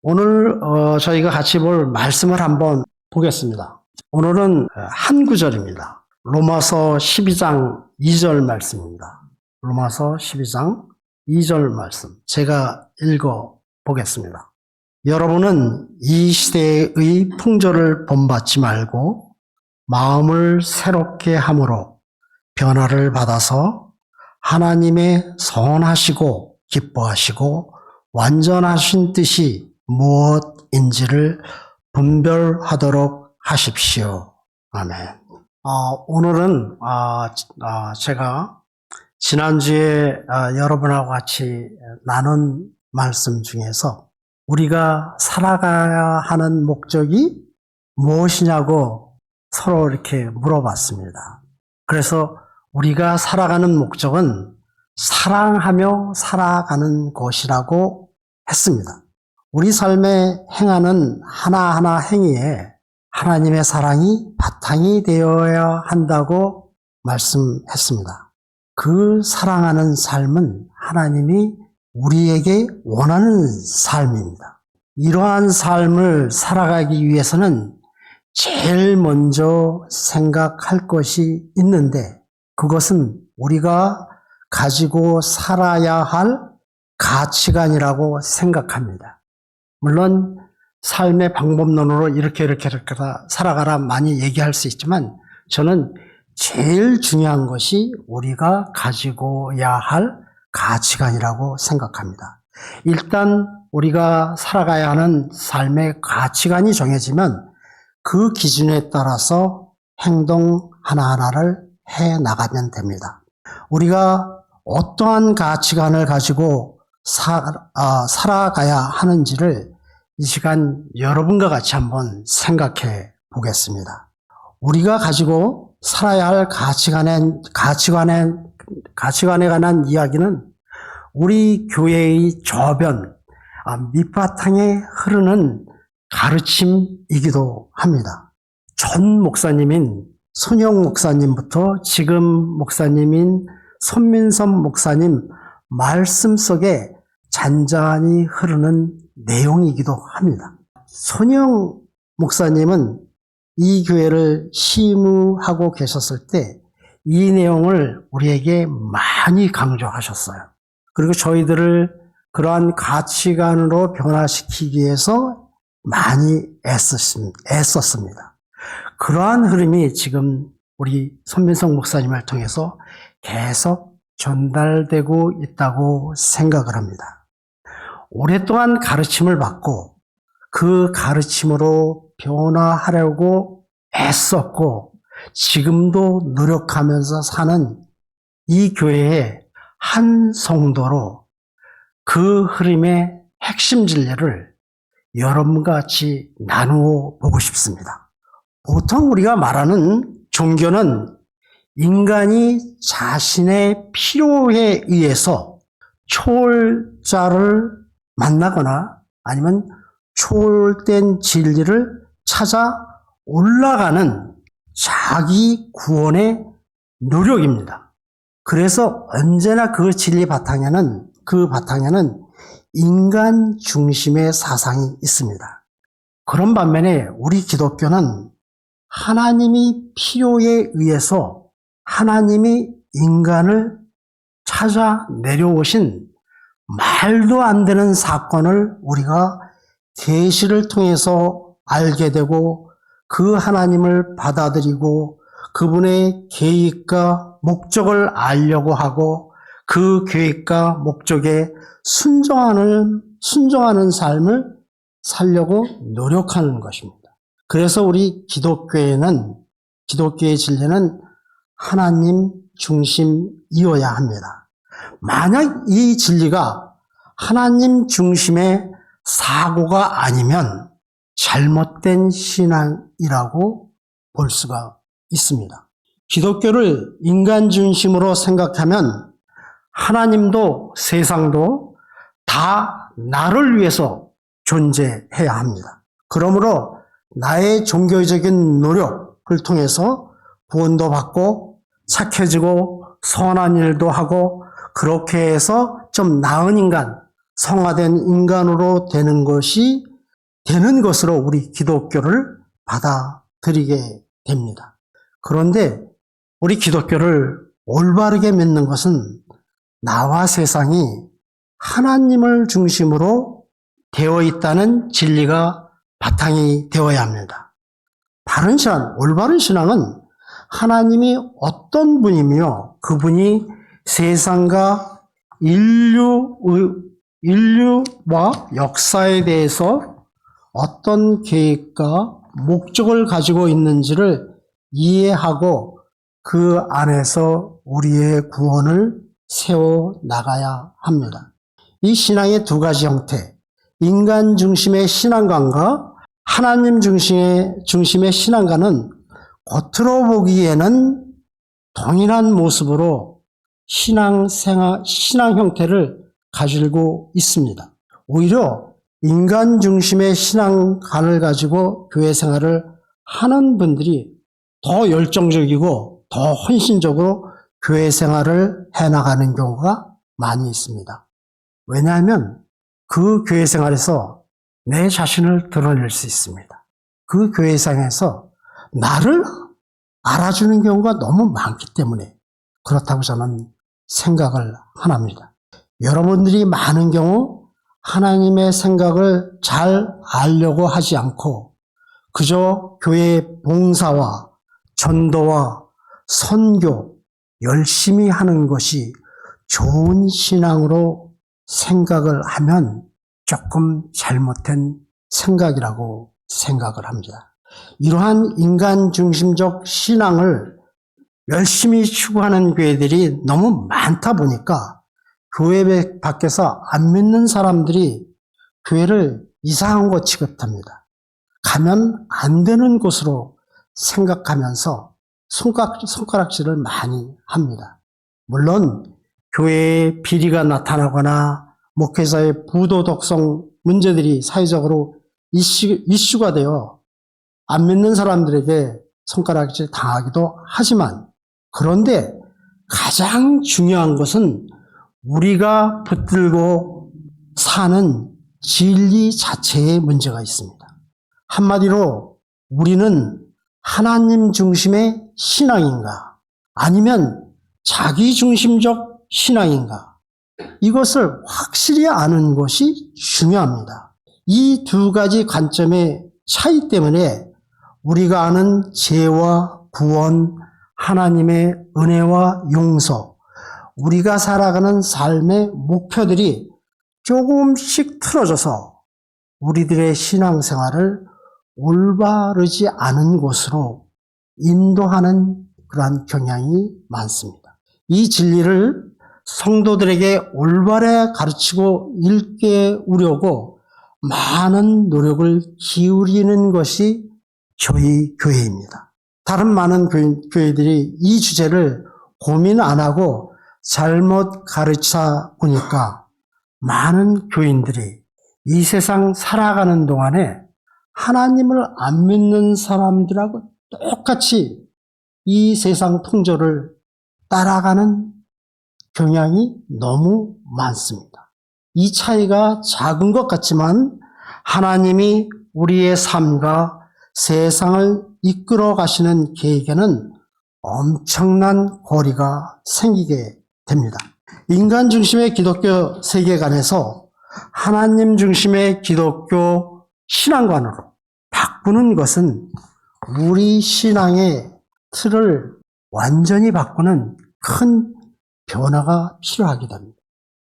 오늘 저희가 같이 볼 말씀을 한번 보겠습니다. 오늘은 한 구절입니다. 로마서 12장 2절 말씀입니다. 로마서 12장 2절 말씀. 제가 읽어 보겠습니다. 여러분은 이 시대의 풍조를 본받지 말고 마음을 새롭게 함으로 변화를 받아서 하나님의 선하시고 기뻐하시고 완전하신 뜻이 무엇인지를 분별하도록 하십시오. 아멘. 오늘은 제가 지난주에 여러분하고 같이 나눈 말씀 중에서 우리가 살아가야 하는 목적이 무엇이냐고 서로 이렇게 물어봤습니다. 그래서 우리가 살아가는 목적은 사랑하며 살아가는 것이라고 했습니다. 우리 삶에 행하는 하나하나 행위에 하나님의 사랑이 바탕이 되어야 한다고 말씀했습니다. 그 사랑하는 삶은 하나님이 우리에게 원하는 삶입니다. 이러한 삶을 살아가기 위해서는 제일 먼저 생각할 것이 있는데 그것은 우리가 가지고 살아야 할 가치관이라고 생각합니다. 물론 삶의 방법론으로 이렇게 살아가라 많이 얘기할 수 있지만 저는 제일 중요한 것이 우리가 가지고야 할 가치관이라고 생각합니다. 일단 우리가 살아가야 하는 삶의 가치관이 정해지면 그 기준에 따라서 행동 하나하나를 해 나가면 됩니다. 우리가 어떠한 가치관을 가지고 살아가야 하는지를 이 시간 여러분과 같이 한번 생각해 보겠습니다. 우리가 가지고 살아야 할 가치관에 관한 이야기는 우리 교회의 저변, 밑바탕에 흐르는 가르침이기도 합니다. 전 목사님인 손영 목사님부터 지금 목사님인 손민섭 목사님 말씀 속에 잔잔히 흐르는 내용이기도 합니다. 손영 목사님은 이 교회를 시무하고 계셨을 때 이 내용을 우리에게 많이 강조하셨어요. 그리고 저희들을 그러한 가치관으로 변화시키기 위해서 많이 애썼습니다. 그러한 흐름이 지금 우리 손민석 목사님을 통해서 계속 전달되고 있다고 생각을 합니다. 오랫동안 가르침을 받고 그 가르침으로 변화하려고 애썼고 지금도 노력하면서 사는 이 교회의 한 성도로 그 흐름의 핵심 진리를 여러분과 같이 나누어 보고 싶습니다. 보통 우리가 말하는 종교는 인간이 자신의 필요에 의해서 초월자를 만나거나 아니면 초월된 진리를 찾아 올라가는 자기 구원의 노력입니다. 그래서 언제나 그 진리 바탕에는 인간 중심의 사상이 있습니다. 그런 반면에 우리 기독교는 하나님이 필요에 의해서 하나님이 인간을 찾아 내려오신 말도 안 되는 사건을 우리가 계시를 통해서 알게 되고 그 하나님을 받아들이고 그분의 계획과 목적을 알려고 하고 그 계획과 목적에 순종하는 삶을 살려고 노력하는 것입니다. 그래서 우리 기독교의 진리는 하나님 중심이어야 합니다. 만약 이 진리가 하나님 중심의 사고가 아니면 잘못된 신앙이라고 볼 수가 있습니다. 기독교를 인간 중심으로 생각하면 하나님도 세상도 다 나를 위해서 존재해야 합니다. 그러므로 나의 종교적인 노력을 통해서 구원도 받고 착해지고 선한 일도 하고 그렇게 해서 좀 나은 인간, 성화된 인간으로 되는 것이 되는 것으로 우리 기독교를 받아들이게 됩니다. 그런데 우리 기독교를 올바르게 믿는 것은 나와 세상이 하나님을 중심으로 되어 있다는 진리가 바탕이 되어야 합니다. 바른 신앙, 올바른 신앙은 하나님이 어떤 분이며 그분이 세상과 인류와 역사에 대해서 어떤 계획과 목적을 가지고 있는지를 이해하고 그 안에서 우리의 구원을 세워 나가야 합니다. 이 신앙의 두 가지 형태, 인간 중심의 신앙관과 하나님 중심의 신앙관은 겉으로 보기에는 동일한 모습으로 신앙 형태를 가지고 있습니다. 오히려 인간 중심의 신앙관을 가지고 교회 생활을 하는 분들이 더 열정적이고 더 헌신적으로 교회 생활을 해나가는 경우가 많이 있습니다. 왜냐하면 그 교회 생활에서 내 자신을 드러낼 수 있습니다. 그 교회 생활에서 나를 알아주는 경우가 너무 많기 때문에 그렇다고 저는 생각을 합니다. 여러분들이 많은 경우 하나님의 생각을 잘 알려고 하지 않고 그저 교회 봉사와 전도와 선교 열심히 하는 것이 좋은 신앙으로 생각을 하면 조금 잘못된 생각이라고 생각을 합니다. 이러한 인간 중심적 신앙을 열심히 추구하는 교회들이 너무 많다 보니까 교회 밖에서 안 믿는 사람들이 교회를 이상한 것 취급합니다. 가면 안 되는 곳으로 생각하면서 손가락질을 많이 합니다. 물론 교회에 비리가 나타나거나 목회자의 부도덕성 문제들이 사회적으로 이슈가 되어 안 믿는 사람들에게 손가락질 당하기도 하지만 그런데 가장 중요한 것은 우리가 붙들고 사는 진리 자체에 문제가 있습니다. 한마디로 우리는 하나님 중심의 신앙인가 아니면 자기 중심적 신앙인가 이것을 확실히 아는 것이 중요합니다. 이 두 가지 관점의 차이 때문에 우리가 아는 죄와 구원, 하나님의 은혜와 용서, 우리가 살아가는 삶의 목표들이 조금씩 틀어져서 우리들의 신앙생활을 올바르지 않은 곳으로 인도하는 그러한 경향이 많습니다. 이 진리를 성도들에게 올바르게 가르치고 일깨우려고 많은 노력을 기울이는 것이 저희 교회입니다. 다른 많은 교회들이 이 주제를 고민 안 하고 잘못 가르쳐 보니까 많은 교인들이 이 세상 살아가는 동안에 하나님을 안 믿는 사람들하고 똑같이 이 세상 풍조를 따라가는 경향이 너무 많습니다. 이 차이가 작은 것 같지만 하나님이 우리의 삶과 세상을 이끌어 가시는 계획에는 엄청난 거리가 생기게 됩니다. 인간 중심의 기독교 세계관에서 하나님 중심의 기독교 신앙관으로 바꾸는 것은 우리 신앙의 틀을 완전히 바꾸는 큰 변화가 필요하게 됩니다.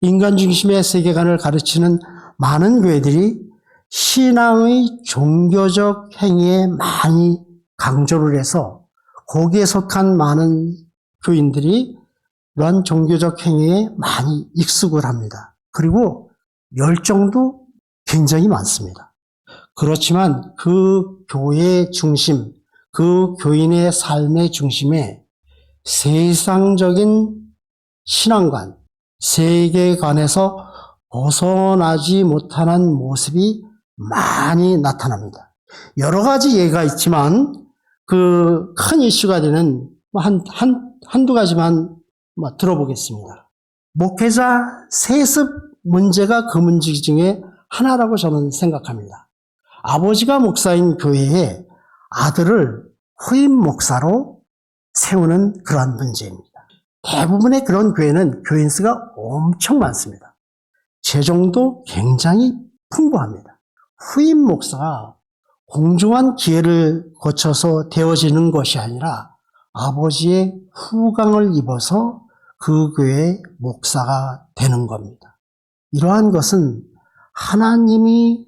인간 중심의 세계관을 가르치는 많은 교회들이 신앙의 종교적 행위에 많이 강조를 해서 거기에 속한 많은 교인들이 이러한 종교적 행위에 많이 익숙을 합니다. 그리고 열정도 굉장히 많습니다. 그렇지만 그 교회의 중심, 그 교인의 삶의 중심에 세상적인 신앙관, 세계관에서 벗어나지 못하는 모습이 많이 나타납니다. 여러 가지 예가 있지만 그 큰 이슈가 되는 한두 가지만 들어보겠습니다. 목회자 세습 문제가 그 문제 중에 하나라고 저는 생각합니다. 아버지가 목사인 교회에 아들을 후임 목사로 세우는 그러한 문제입니다. 대부분의 그런 교회는 교인 수가 엄청 많습니다. 재정도 굉장히 풍부합니다. 후임 목사가 공정한 기회를 거쳐서 되어지는 것이 아니라 아버지의 후광을 입어서 그 교회의 목사가 되는 겁니다. 이러한 것은 하나님의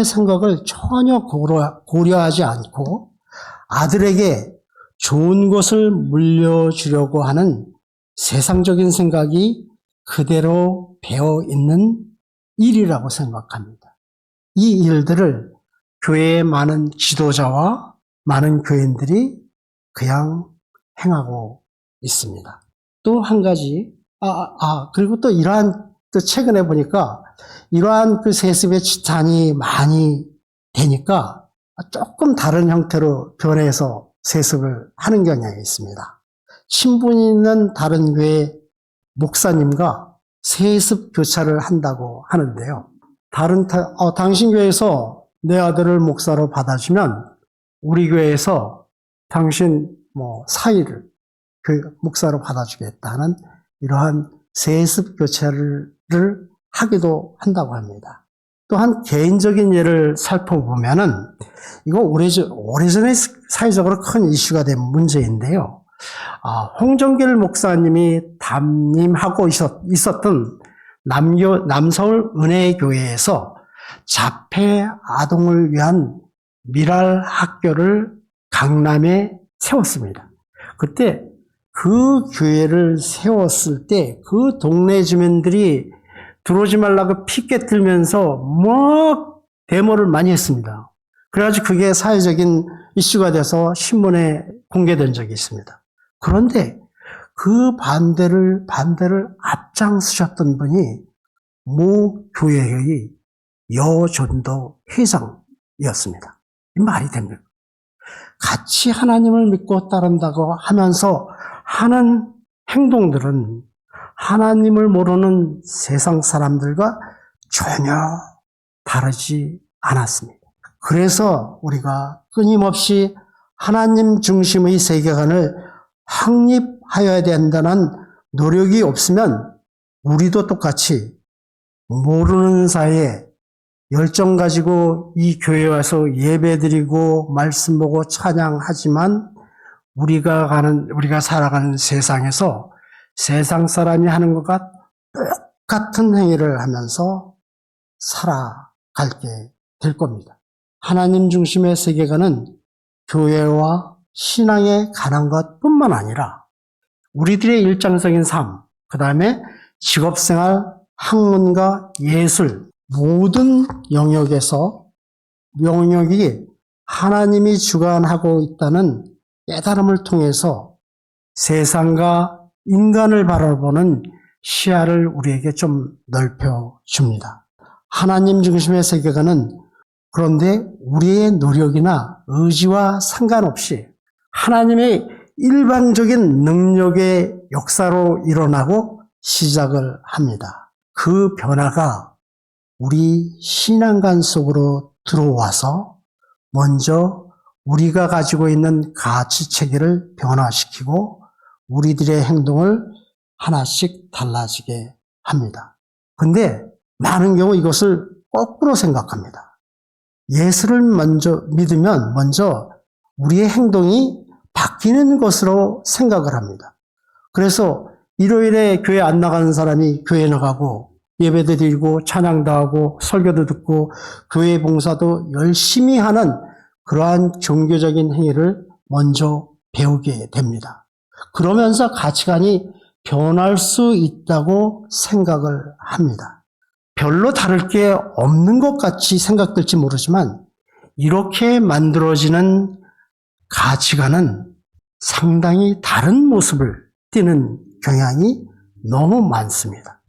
생각을 전혀 고려하지 않고 아들에게 좋은 것을 물려주려고 하는 세상적인 생각이 그대로 배어 있는 일이라고 생각합니다. 이 일들을 교회의 많은 지도자와 많은 교인들이 그냥 행하고 있습니다. 또 한 가지, 그리고 또 또 최근에 보니까 이러한 그 세습의 지탄이 많이 되니까 조금 다른 형태로 변해서 세습을 하는 경향이 있습니다. 친분 있는 다른 교회 목사님과 세습 교차를 한다고 하는데요. 당신 교회에서 내 아들을 목사로 받아주면 우리 교회에서 당신 사위를 그 목사로 받아주겠다는 이러한 세습 교체를 하기도 한다고 합니다. 또한 개인적인 예를 살펴보면은 이거 오래전에 사회적으로 큰 이슈가 된 문제인데요. 홍정길 목사님이 담임하고 있었던 남서울 은혜교회에서 자폐 아동을 위한 미랄 학교를 강남에 세웠습니다. 그때 그 교회를 세웠을 때 그 동네 주민들이 들어오지 말라고 피켓 들면서 데모를 많이 했습니다. 그래가지고 그게 사회적인 이슈가 돼서 신문에 공개된 적이 있습니다. 그런데 그 반대를 앞장서셨던 분이 모 교회의 여전도 회장이었습니다. 이 말이 됩니까? 같이 하나님을 믿고 따른다고 하면서 하는 행동들은 하나님을 모르는 세상 사람들과 전혀 다르지 않았습니다. 그래서 우리가 끊임없이 하나님 중심의 세계관을 확립하여야 된다는 노력이 없으면 우리도 똑같이 모르는 사이에 열정 가지고 이 교회에 와서 예배드리고 말씀 보고 찬양하지만 우리가 살아가는 세상에서 세상 사람이 하는 것과 똑같은 행위를 하면서 살아갈게 될 겁니다. 하나님 중심의 세계관은 교회와 신앙에 관한 것뿐만 아니라 우리들의 일상적인 삶, 그 다음에 직업생활, 학문과 예술, 모든 영역이 하나님이 주관하고 있다는 깨달음을 통해서 세상과 인간을 바라보는 시야를 우리에게 좀 넓혀줍니다. 하나님 중심의 세계관은 그런데 우리의 노력이나 의지와 상관없이 하나님의 일방적인 능력의 역사로 일어나고 시작을 합니다. 그 변화가 우리 신앙관 속으로 들어와서 먼저 우리가 가지고 있는 가치체계를 변화시키고 우리들의 행동을 하나씩 달라지게 합니다. 근데 많은 경우 이것을 거꾸로 생각합니다. 예수를 믿으면 먼저 우리의 행동이 바뀌는 것으로 생각을 합니다. 그래서 일요일에 교회 안 나가는 사람이 교회 나가고 예배도 드리고 찬양도 하고 설교도 듣고 교회 봉사도 열심히 하는 그러한 종교적인 행위를 먼저 배우게 됩니다. 그러면서 가치관이 변할 수 있다고 생각을 합니다. 별로 다를 게 없는 것 같이 생각될지 모르지만 이렇게 만들어지는 가치관은 상당히 다른 모습을 띠는 경향이 너무 많습니다.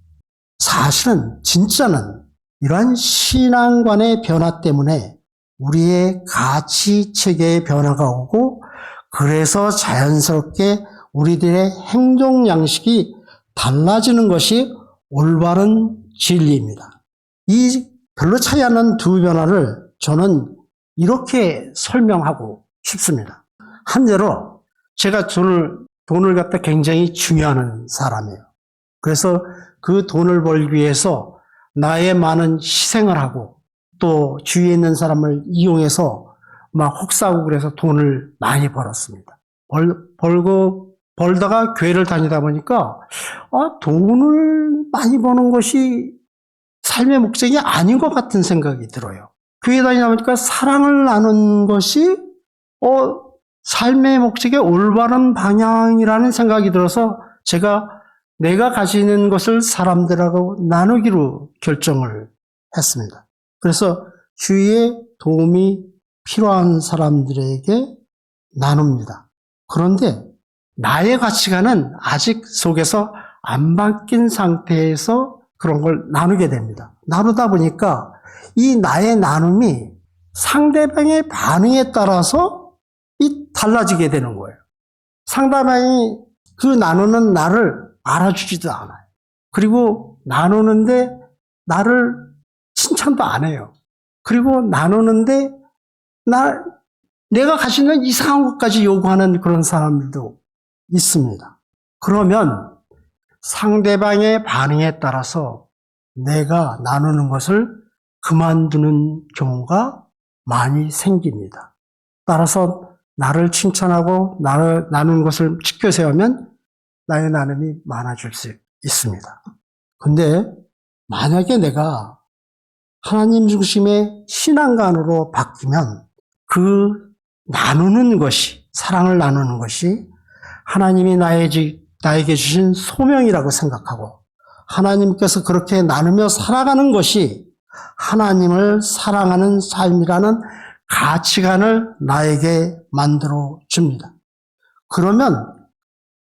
사실은 진짜는 이러한 신앙관의 변화 때문에 우리의 가치 체계의 변화가 오고 그래서 자연스럽게 우리들의 행동 양식이 달라지는 것이 올바른 진리입니다. 이 별로 차이 안 나는 두 변화를 저는 이렇게 설명하고 싶습니다. 한대로 제가 돈을 갖다 굉장히 중요하는 사람이에요. 그래서 그 돈을 벌기 위해서 나의 많은 희생을 하고 또 주위에 있는 사람을 이용해서 막 혹사하고 그래서 돈을 많이 벌었습니다. 벌다가 교회를 다니다 보니까 돈을 많이 버는 것이 삶의 목적이 아닌 것 같은 생각이 들어요. 교회 다니다 보니까 사랑을 나눈 것이 삶의 목적의 올바른 방향이라는 생각이 들어서 내가 가지는 것을 사람들하고 나누기로 결정을 했습니다. 그래서 주위에 도움이 필요한 사람들에게 나눕니다. 그런데 나의 가치관은 아직 속에서 안 바뀐 상태에서 그런 걸 나누게 됩니다. 나누다 보니까 이 나의 나눔이 상대방의 반응에 따라서 달라지게 되는 거예요. 상대방이 그 나누는 나를 알아주지도 않아요. 그리고 나누는데 나를 칭찬도 안 해요. 그리고 나누는데 내가 가지는 이상한 것까지 요구하는 그런 사람들도 있습니다. 그러면 상대방의 반응에 따라서 내가 나누는 것을 그만두는 경우가 많이 생깁니다. 따라서 나를 칭찬하고 나를 나누는 것을 지켜 세우면 나의 나눔이 많아질 수 있습니다. 근데 만약에 내가 하나님 중심의 신앙관으로 바뀌면 그 나누는 것이, 사랑을 나누는 것이 하나님이 나에게 주신 소명이라고 생각하고 하나님께서 그렇게 나누며 살아가는 것이 하나님을 사랑하는 삶이라는 가치관을 나에게 만들어 줍니다. 그러면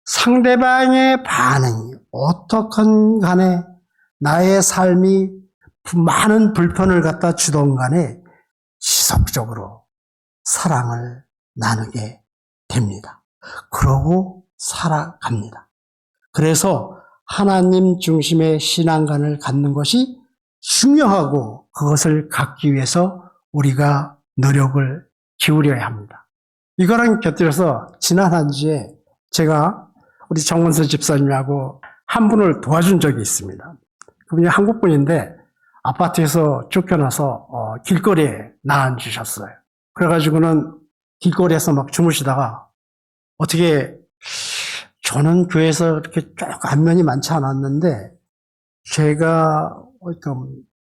상대방의 반응이 어떻건 간에 나의 삶이 많은 불편을 갖다 주던 간에 지속적으로 사랑을 나누게 됩니다. 그러고 살아갑니다. 그래서 하나님 중심의 신앙관을 갖는 것이 중요하고 그것을 갖기 위해서 우리가 노력을 기울여야 합니다. 이거랑 곁들여서 지난 한 주에 제가 우리 정원서 집사님하고 한 분을 도와준 적이 있습니다. 그분이 한국 분인데 아파트에서 쫓겨나서 길거리에 나앉으셨어요. 그래가지고는 길거리에서 막 주무시다가 어떻게 저는 교회에서 이렇게 쭉 안면이 많지 않았는데 제가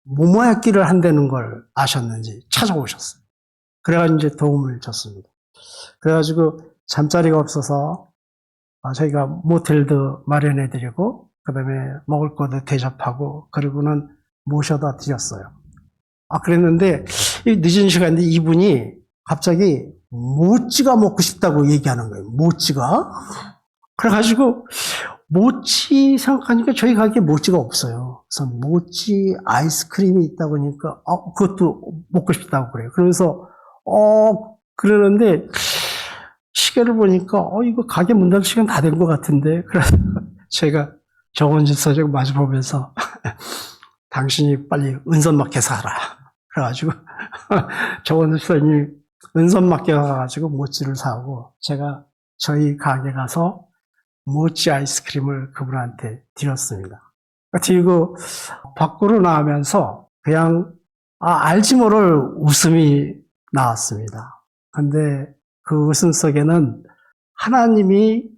모모약기를 한다는 걸 아셨는지 찾아오셨어요. 그래가지고 이제 도움을 줬습니다. 그래가지고 잠자리가 없어서 저희가 모텔도 마련해드리고 그다음에 먹을 것도 대접하고 그리고는 모셔다 드렸어요. 그랬는데 늦은 시간인데 이분이 갑자기 모찌가 먹고 싶다고 얘기하는 거예요. 모찌가? 그래가지고 모찌 생각하니까 저희 가게에 모찌가 없어요. 그래서 모찌 아이스크림이 있다고 하니까 그것도 먹고 싶다고 그래요. 그래서 그러는데 시계를 보니까 이거 가게 문 닫을 시간 다 된 것 같은데 그래서 제가 정원 집사님 마주 보면서 당신이 빨리 은선 맡겨서 하라. 그래가지고 정원 집사님이 은선 맡겨가지고 모찌를 사오고 제가 저희 가게 가서 모찌 아이스크림을 그분한테 드렸습니다. 드리고 밖으로 나오면서 그냥 알지 모를 웃음이 나왔습니다. 근데 그 웃음 속에는 하나님이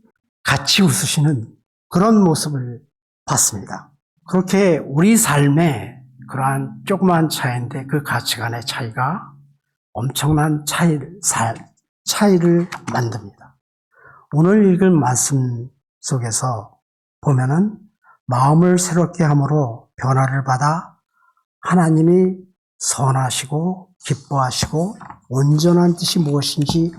같이 웃으시는 그런 모습을 봤습니다. 그렇게 우리 삶에 그러한 조그만 차이인데 그 가치관의 차이가 엄청난 차이를 만듭니다. 오늘 읽을 말씀 속에서 보면은 마음을 새롭게 함으로 변화를 받아 하나님이 선하시고 기뻐하시고 온전한 뜻이 무엇인지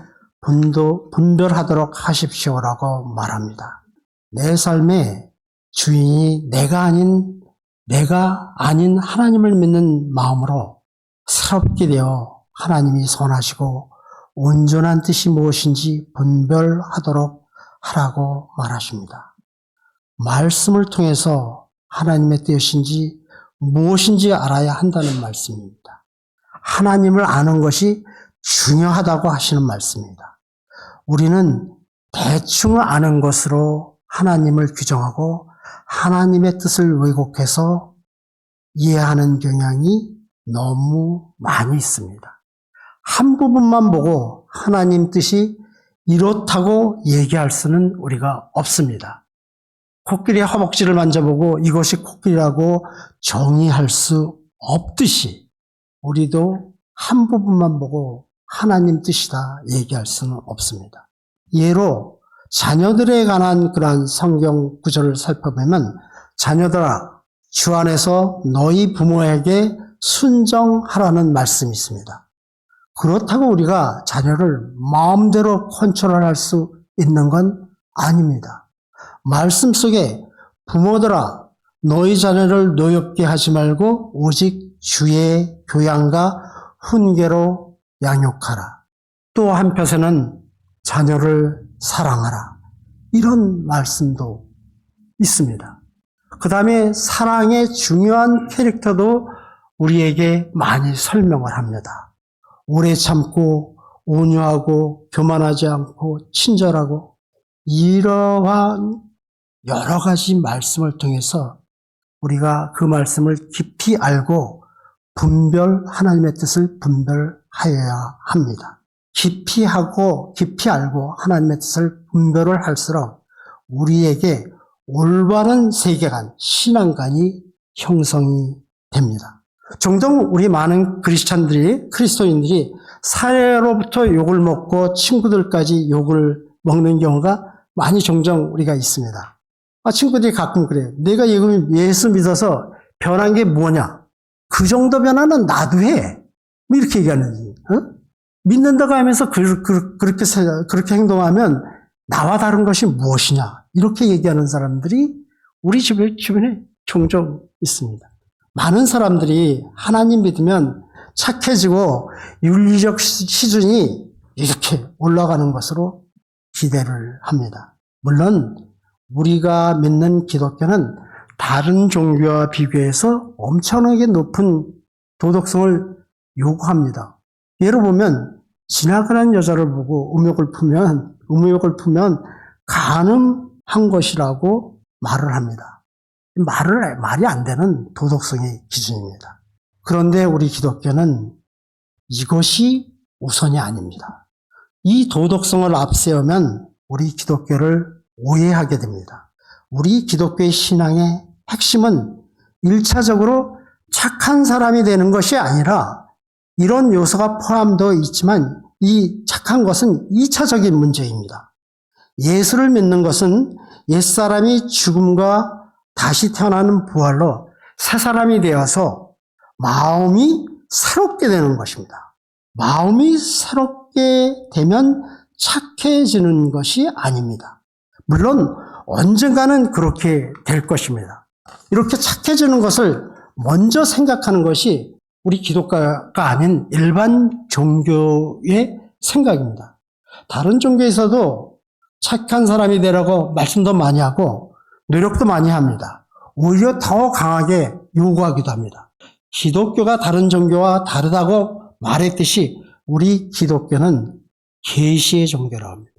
분별하도록 하십시오라고 말합니다. 내 삶의 주인이 내가 아닌 하나님을 믿는 마음으로 새롭게 되어 하나님이 선하시고 온전한 뜻이 무엇인지 분별하도록 하라고 말하십니다. 말씀을 통해서 하나님의 뜻인지 무엇인지 알아야 한다는 말씀입니다. 하나님을 아는 것이 중요하다고 하시는 말씀입니다. 우리는 대충 아는 것으로 하나님을 규정하고 하나님의 뜻을 왜곡해서 이해하는 경향이 너무 많이 있습니다. 한 부분만 보고 하나님 뜻이 이렇다고 얘기할 수는 우리가 없습니다. 코끼리 허벅지를 만져보고 이것이 코끼리라고 정의할 수 없듯이 우리도 한 부분만 보고 하나님 뜻이다 얘기할 수는 없습니다. 예로 자녀들에 관한 그러한 성경 구절을 살펴보면 자녀들아 주 안에서 너희 부모에게 순정하라는 말씀이 있습니다. 그렇다고 우리가 자녀를 마음대로 컨트롤할 수 있는 건 아닙니다. 말씀 속에 부모들아 너희 자녀를 노엽게 하지 말고 오직 주의 교양과 훈계로 양육하라. 또 한편에는 자녀를 사랑하라. 이런 말씀도 있습니다. 그 다음에 사랑의 중요한 캐릭터도 우리에게 많이 설명을 합니다. 오래 참고 온유하고 교만하지 않고 친절하고 이러한 여러 가지 말씀을 통해서 우리가 그 말씀을 깊이 알고 하나님의 뜻을 분별하여야 합니다. 깊이 알고 하나님의 뜻을 분별을 할수록 우리에게 올바른 세계관, 신앙관이 형성이 됩니다. 종종 우리 많은 그리스도인들이 사회로부터 욕을 먹고 친구들까지 욕을 먹는 경우가 많이 종종 우리가 있습니다. 친구들이 가끔 그래요. 내가 예수 믿어서 변한 게 뭐냐? 그 정도 변화는 나도 해. 뭐 이렇게 얘기하는지. 믿는다고 하면서 그렇게 행동하면 나와 다른 것이 무엇이냐? 이렇게 얘기하는 사람들이 우리 주변에 종종 있습니다. 많은 사람들이 하나님 믿으면 착해지고 윤리적 수준이 이렇게 올라가는 것으로 기대를 합니다. 물론 우리가 믿는 기독교는 다른 종교와 비교해서 엄청나게 높은 도덕성을 요구합니다. 예를 보면 지나가는 여자를 보고 음욕을 품면 간음한 것이라고 말을 합니다. 말이 안 되는 도덕성의 기준입니다. 그런데 우리 기독교는 이것이 우선이 아닙니다. 이 도덕성을 앞세우면 우리 기독교를 오해하게 됩니다. 우리 기독교의 신앙의 핵심은 1차적으로 착한 사람이 되는 것이 아니라 이런 요소가 포함되어 있지만 이 착한 것은 2차적인 문제입니다. 예수를 믿는 것은 옛사람이 죽음과 다시 태어나는 부활로 새 사람이 되어서 마음이 새롭게 되는 것입니다. 마음이 새롭게 되면 착해지는 것이 아닙니다. 물론 언젠가는 그렇게 될 것입니다. 이렇게 착해지는 것을 먼저 생각하는 것이 우리 기독교가 아닌 일반 종교의 생각입니다. 다른 종교에서도 착한 사람이 되라고 말씀도 많이 하고 노력도 많이 합니다. 오히려 더 강하게 요구하기도 합니다. 기독교가 다른 종교와 다르다고 말했듯이 우리 기독교는 계시의 종교라고 합니다.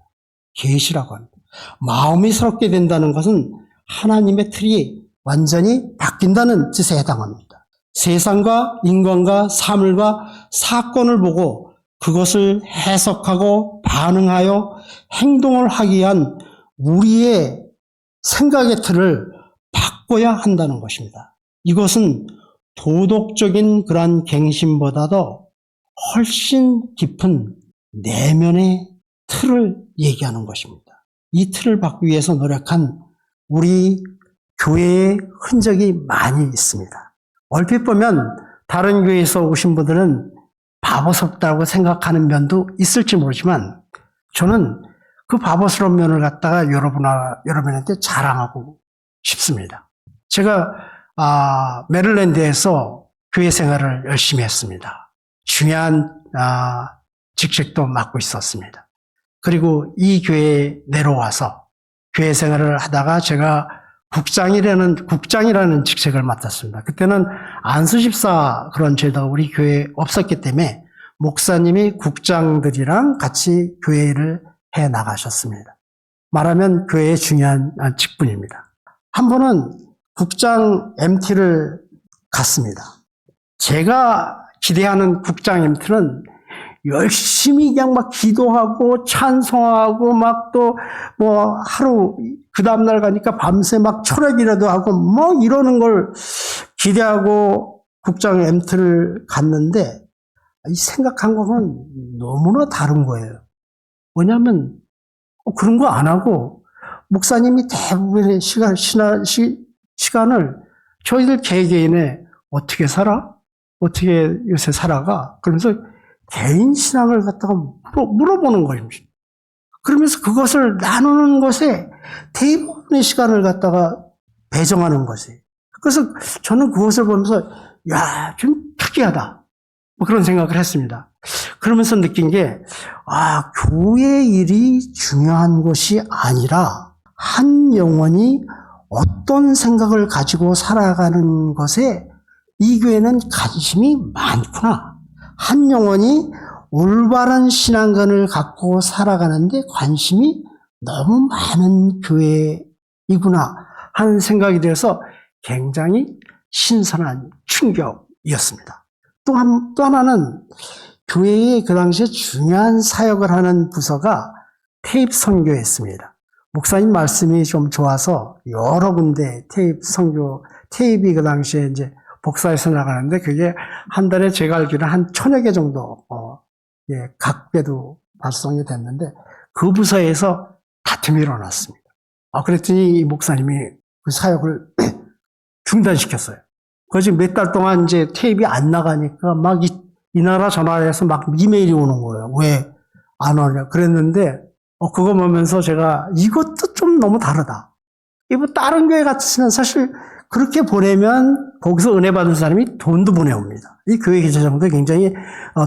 계시라고 합니다. 마음이 새롭게 된다는 것은 하나님의 틀이 완전히 바뀐다는 뜻에 해당합니다. 세상과 인간과 사물과 사건을 보고 그것을 해석하고 반응하여 행동을 하기 위한 우리의 생각의 틀을 바꿔야 한다는 것입니다. 이것은 도덕적인 그러한 갱신보다도 훨씬 깊은 내면의 틀을 얘기하는 것입니다. 이 틀을 바꾸기 위해서 노력한 우리 교회의 흔적이 많이 있습니다. 얼핏 보면 다른 교회에서 오신 분들은 바보스럽다고 생각하는 면도 있을지 모르지만 저는 그 바보스러운 면을 갖다가 여러분한테 자랑하고 싶습니다. 제가 메릴랜드에서 교회 생활을 열심히 했습니다. 중요한 직책도 맡고 있었습니다. 그리고 이 교회에 내려와서 교회 생활을 하다가 제가 국장이라는 직책을 맡았습니다. 그때는 안수집사 그런 제도가 우리 교회에 없었기 때문에 목사님이 국장들이랑 같이 교회를 해 나가셨습니다. 말하면 교회의 중요한 직분입니다. 한 번은 국장 MT를 갔습니다. 제가 기대하는 국장 MT는 열심히 그냥 막 기도하고 찬송하고 막 또 뭐 하루 그 다음날 가니까 밤새 막 철학이라도 하고 뭐 이러는 걸 기대하고 국장 MT를 갔는데 이 생각한 거는 너무나 다른 거예요. 뭐냐면 그런 거 안 하고 목사님이 대부분의 시간을 저희들 개개인에 어떻게 살아? 어떻게 요새 살아가? 그러면서 개인 신앙을 갖다가 물어보는 거예요. 그러면서 그것을 나누는 것에 대부분의 시간을 갖다가 배정하는 것이. 그래서 저는 그것을 보면서 야, 좀 특이하다. 뭐 그런 생각을 했습니다. 그러면서 느낀 게 교회 일이 중요한 것이 아니라 한 영혼이 어떤 생각을 가지고 살아가는 것에 이 교회는 관심이 많구나. 한 영혼이 올바른 신앙관을 갖고 살아가는데 관심이 너무 많은 교회이구나 하는 생각이 들어서 굉장히 신선한 충격이었습니다. 또 하나는 교회에 그 당시에 중요한 사역을 하는 부서가 테이프 선교였습니다. 목사님 말씀이 좀 좋아서 여러 군데 테이프이 그 당시에 이제 복사해서 나가는데 그게 한 달에 제가 알기로는 한 1000여 개 정도 각 배도 발송이 됐는데 그 부서에서 다툼이 일어났습니다. 그랬더니 이 목사님이 그 사역을 중단시켰어요. 그래서 몇 달 동안 이제 테이프가 안 나가니까 막 이 나라 저 나라에서 막 이메일이 오는 거예요. 왜 안 오냐 그랬는데 그거 보면서 제가 이것도 좀 너무 다르다. 이거 다른 교회 같으면 사실 그렇게 보내면 거기서 은혜 받은 사람이 돈도 보내옵니다. 이 교회 개최장도 굉장히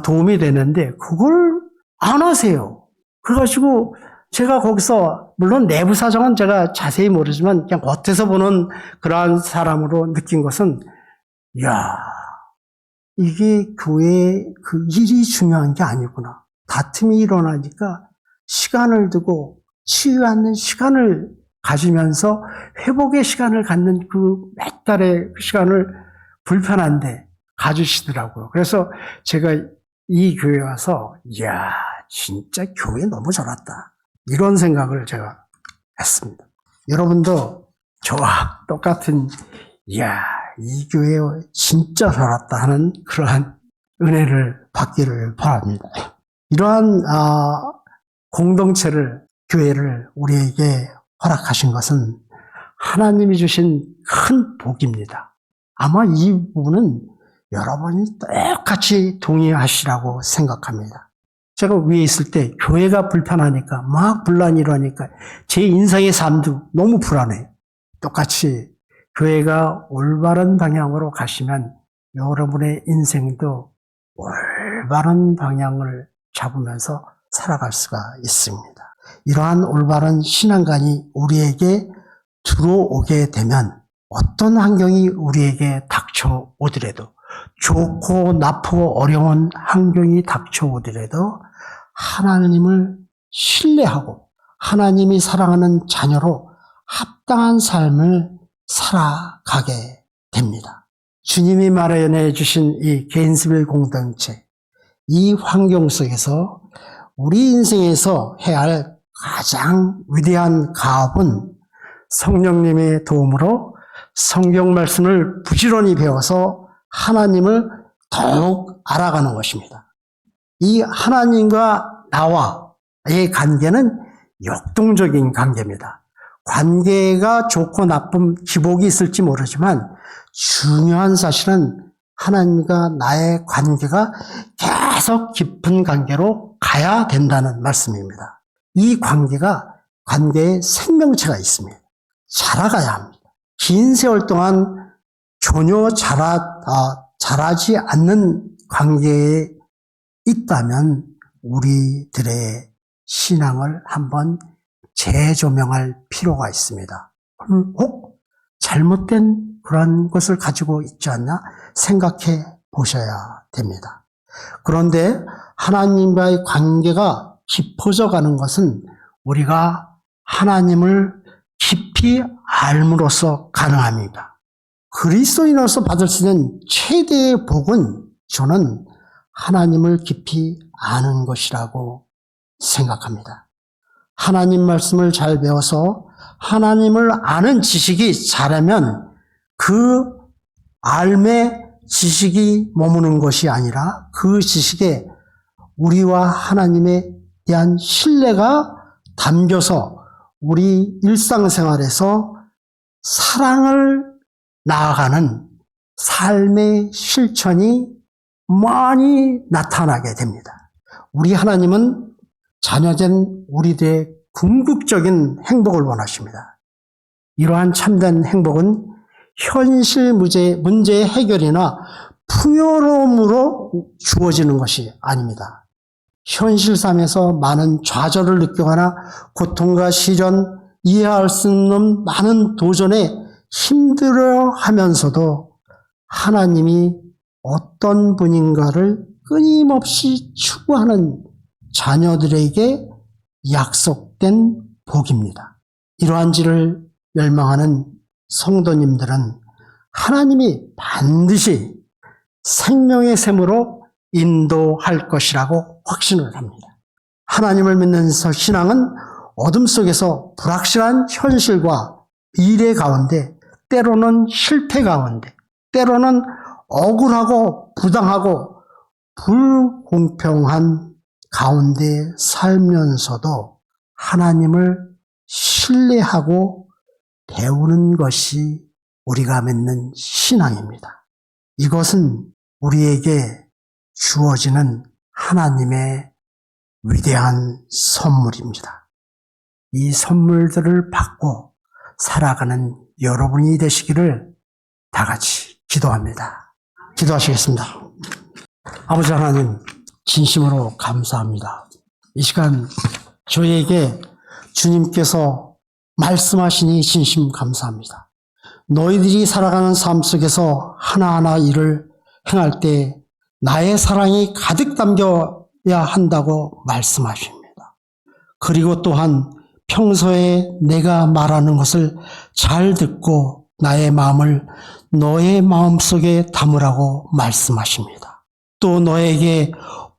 도움이 되는데 그걸 안 하세요. 그래가지고 제가 거기서 물론 내부 사정은 제가 자세히 모르지만 그냥 겉에서 보는 그러한 사람으로 느낀 것은 이게 교회 그 일이 중요한 게 아니구나. 다툼이 일어나니까 시간을 두고 치유하는 시간을 가지면서 회복의 시간을 갖는 그 몇 달의 시간을 불편한데 가주시더라고요. 그래서 제가 이 교회에 와서 진짜 교회 너무 잘왔다. 이런 생각을 제가 했습니다. 여러분도 저와 똑같은 이 교회 진짜 잘왔다 하는 그러한 은혜를 받기를 바랍니다. 이러한 공동체를 교회를 우리에게 허락하신 것은 하나님이 주신 큰 복입니다. 아마 이 부분은 여러분이 똑같이 동의하시라고 생각합니다. 제가 위에 있을 때 교회가 불편하니까 막 분란이 일어나니까 제 인생의 삶도 너무 불안해요. 똑같이 교회가 올바른 방향으로 가시면 여러분의 인생도 올바른 방향을 잡으면서 살아갈 수가 있습니다. 이러한 올바른 신앙관이 우리에게 들어오게 되면 어떤 환경이 우리에게 닥쳐오더라도 좋고 나쁘고 어려운 환경이 닥쳐오더라도 하나님을 신뢰하고 하나님이 사랑하는 자녀로 합당한 삶을 살아가게 됩니다. 주님이 마련해 주신 이 게인스빌 공동체, 이 환경 속에서 우리 인생에서 해야 할 가장 위대한 가업은 성령님의 도움으로 성경 말씀을 부지런히 배워서 하나님을 더욱 알아가는 것입니다. 이 하나님과 나와의 관계는 역동적인 관계입니다. 관계가 좋고 나쁨, 기복이 있을지 모르지만 중요한 사실은 하나님과 나의 관계가 계속 깊은 관계로 가야 된다는 말씀입니다. 이 관계에 생명체가 있습니다. 자라가야 합니다. 긴 세월 동안 전혀 자라지 않는 관계에 있다면 우리들의 신앙을 한번 재조명할 필요가 있습니다. 혹 잘못된 그런 것을 가지고 있지 않나 생각해 보셔야 됩니다. 그런데 하나님과의 관계가 깊어져 가는 것은 우리가 하나님을 깊이 알므로써 가능합니다. 그리스도인으로서 받을 수 있는 최대의 복은 저는 하나님을 깊이 아는 것이라고 생각합니다. 하나님 말씀을 잘 배워서 하나님을 아는 지식이 자라면 그 알매 지식이 머무는 것이 아니라 그 지식에 우리와 하나님에 대한 신뢰가 담겨서 우리 일상생활에서 사랑을 나아가는 삶의 실천이 많이 나타나게 됩니다. 우리 하나님은 자녀된 우리들의 궁극적인 행복을 원하십니다. 이러한 참된 행복은 현실 문제의 해결이나 풍요로움으로 주어지는 것이 아닙니다. 현실 삶에서 많은 좌절을 느끼거나 고통과 시련, 이해할 수 없는 많은 도전에 힘들어하면서도 하나님이 어떤 분인가를 끊임없이 추구하는 자녀들에게 약속된 복입니다. 이러한지를 열망하는 성도님들은 하나님이 반드시 생명의 샘으로 인도할 것이라고 확신을 합니다. 하나님을 믿는 신앙은 어둠 속에서 불확실한 현실과 미래 가운데, 때로는 실패 가운데, 때로는 억울하고 부당하고 불공평한 가운데 살면서도 하나님을 신뢰하고 배우는 것이 우리가 믿는 신앙입니다. 이것은 우리에게 주어지는 하나님의 위대한 선물입니다. 이 선물들을 받고 살아가는 여러분이 되시기를 다 같이 기도합니다. 기도하시겠습니다. 아버지 하나님, 진심으로 감사합니다. 이 시간 저희에게 주님께서 말씀하시니 진심 감사합니다. 너희들이 살아가는 삶 속에서 하나하나 일을 행할 때 나의 사랑이 가득 담겨야 한다고 말씀하십니다. 그리고 또한 평소에 내가 말하는 것을 잘 듣고 나의 마음을 너의 마음속에 담으라고 말씀하십니다. 또 너에게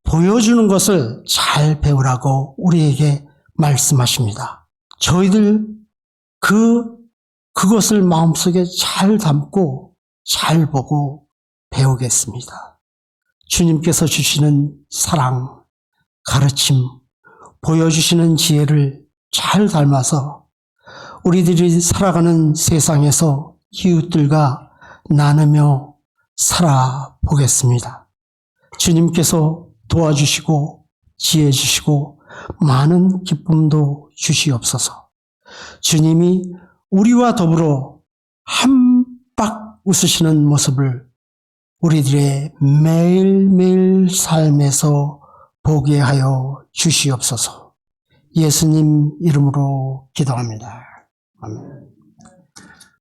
보여주는 것을 잘 배우라고 우리에게 말씀하십니다. 저희들 그것을 마음속에 잘 담고 잘 보고 배우겠습니다. 주님께서 주시는 사랑, 가르침, 보여주시는 지혜를 잘 닮아서 우리들이 살아가는 세상에서 이웃들과 나누며 살아보겠습니다. 주님께서 도와주시고 지혜 주시고 많은 기쁨도 주시옵소서. 주님이 우리와 더불어 한박 웃으시는 모습을 우리들의 매일매일 삶에서 보게 하여 주시옵소서. 예수님 이름으로 기도합니다. 아멘.